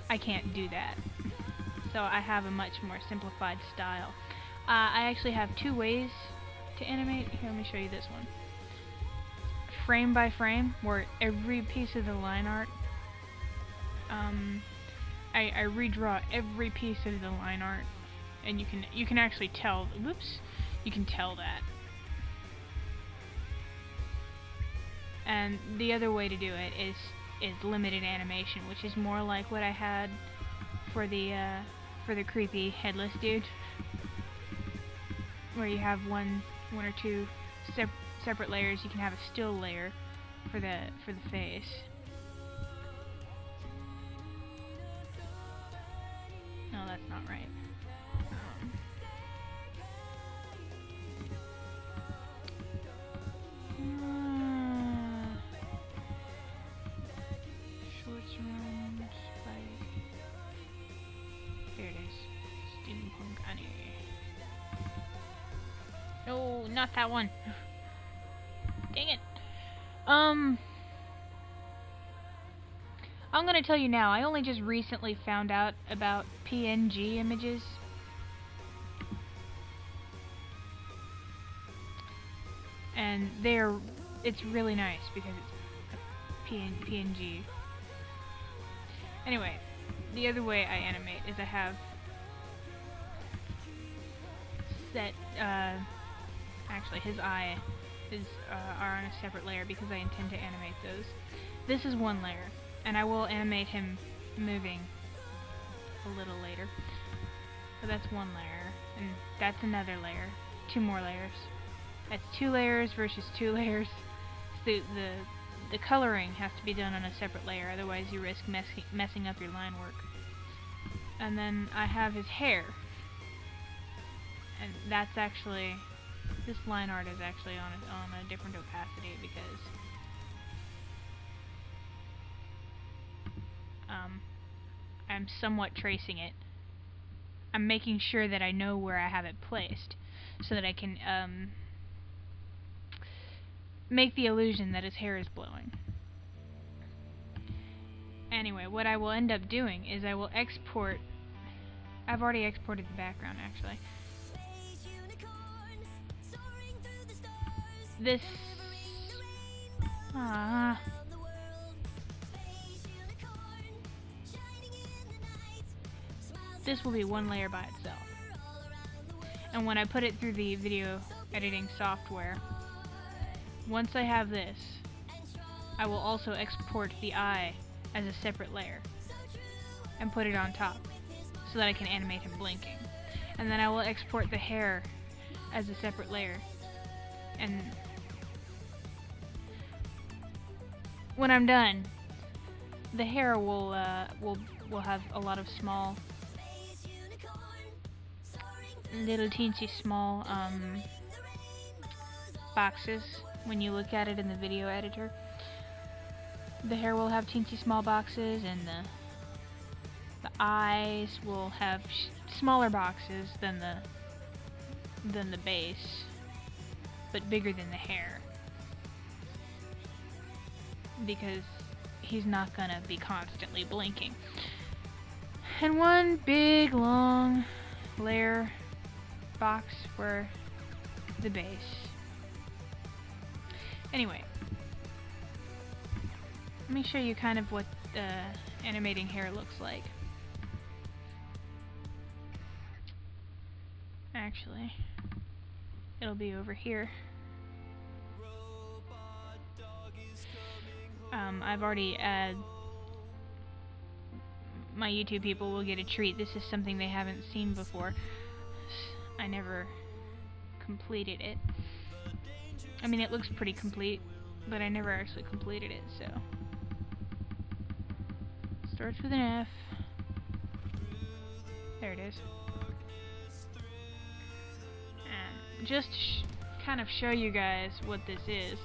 I can't do that. So I have a much more simplified style. I actually have two ways to animate. Here, let me show you this one. Frame by frame, where every piece of the line art, I redraw every piece of the line art, and you can actually tell. Whoops, you can tell that. And the other way to do it is limited animation, which is more like what I had for the creepy headless dude, where you have one or two separate layers. You can have a still layer for the face. No, that's not right. Shorts around spike. There it is. Steampunk honey. No, not that one. Dang it. I'm gonna tell you now, I only just recently found out about PNG images. And it's really nice because it's PNG. Anyway, the other way I animate is I have set, actually his eye are on a separate layer because I intend to animate those. This is one layer, and I will animate him moving a little later. So that's one layer, and that's another layer. Two more layers. That's 2 layers versus 2 layers. So the coloring has to be done on a separate layer, otherwise you risk messing up your line work. And then I have his hair, and that's actually, this line art is actually on a different opacity because I'm somewhat tracing it. I'm making sure that I know where I have it placed so that I can make the illusion that his hair is blowing. Anyway, what I will end up doing is I will export. I've already exported the background actually. This this will be one layer by itself. And when I put it through the video editing software, once I have this, I will also export the eye as a separate layer and put it on top so that I can animate him blinking. And then I will export the hair as a separate layer. And when I'm done, the hair will have a lot of small, little teensy small boxes. When you look at it in the video editor, the hair will have teensy small boxes, and the eyes will have smaller boxes than the base, but bigger than the hair, because he's not gonna be constantly blinking. And one big long layer box for the base. Anyway, let me show you kind of what animating hair looks like. Actually, it'll be over here. I've already my YouTube people will get a treat. This is something they haven't seen before. I never completed it. I mean, it looks pretty complete, but I never actually completed it, so. Starts with an F. There it is. And just to kind of show you guys what this is,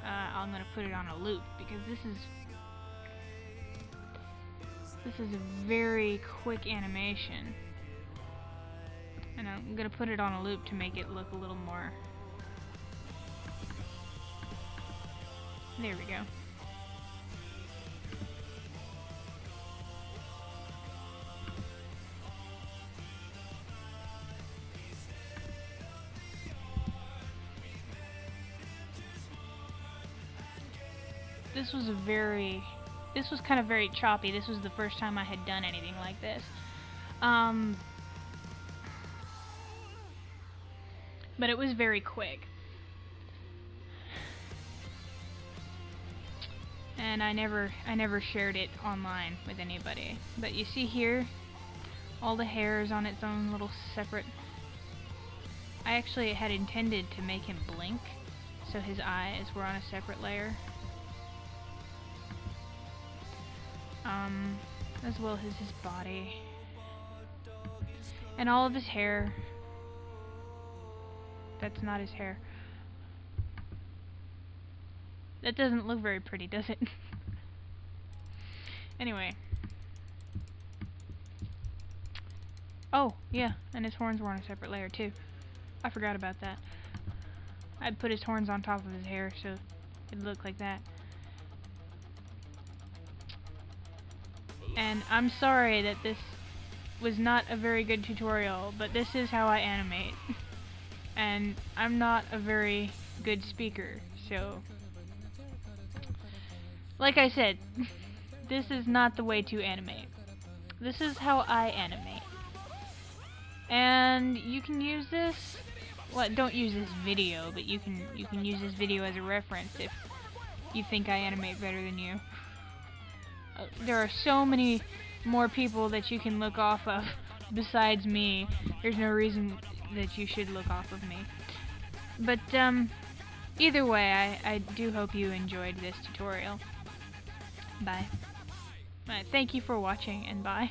I'm gonna put it on a loop, because this is a very quick animation. And I'm gonna put it on a loop to make it look a little more. There we go. this was kind of very choppy. This was the first time I had done anything like this. But it was very quick. And I never shared it online with anybody. But you see here, all the hair is on its own little separate. I actually had intended to make him blink, so his eyes were on a separate layer. As well as his body. And all of his hair. That's not his hair. That doesn't look very pretty, does it? Anyway. Oh, yeah, and his horns were on a separate layer too. I forgot about that. I'd put his horns on top of his hair so it'd look like that. And I'm sorry that this was not a very good tutorial, but this is how I animate. And I'm not a very good speaker, so... Like I said, this is not the way to animate. This is how I animate. And you can use this... Well, don't use this video, but you can use this video as a reference if you think I animate better than you. There are so many more people that you can look off of besides me. There's no reason that you should look off of me. But either way, I do hope you enjoyed this tutorial. Bye. Thank you for watching, and bye.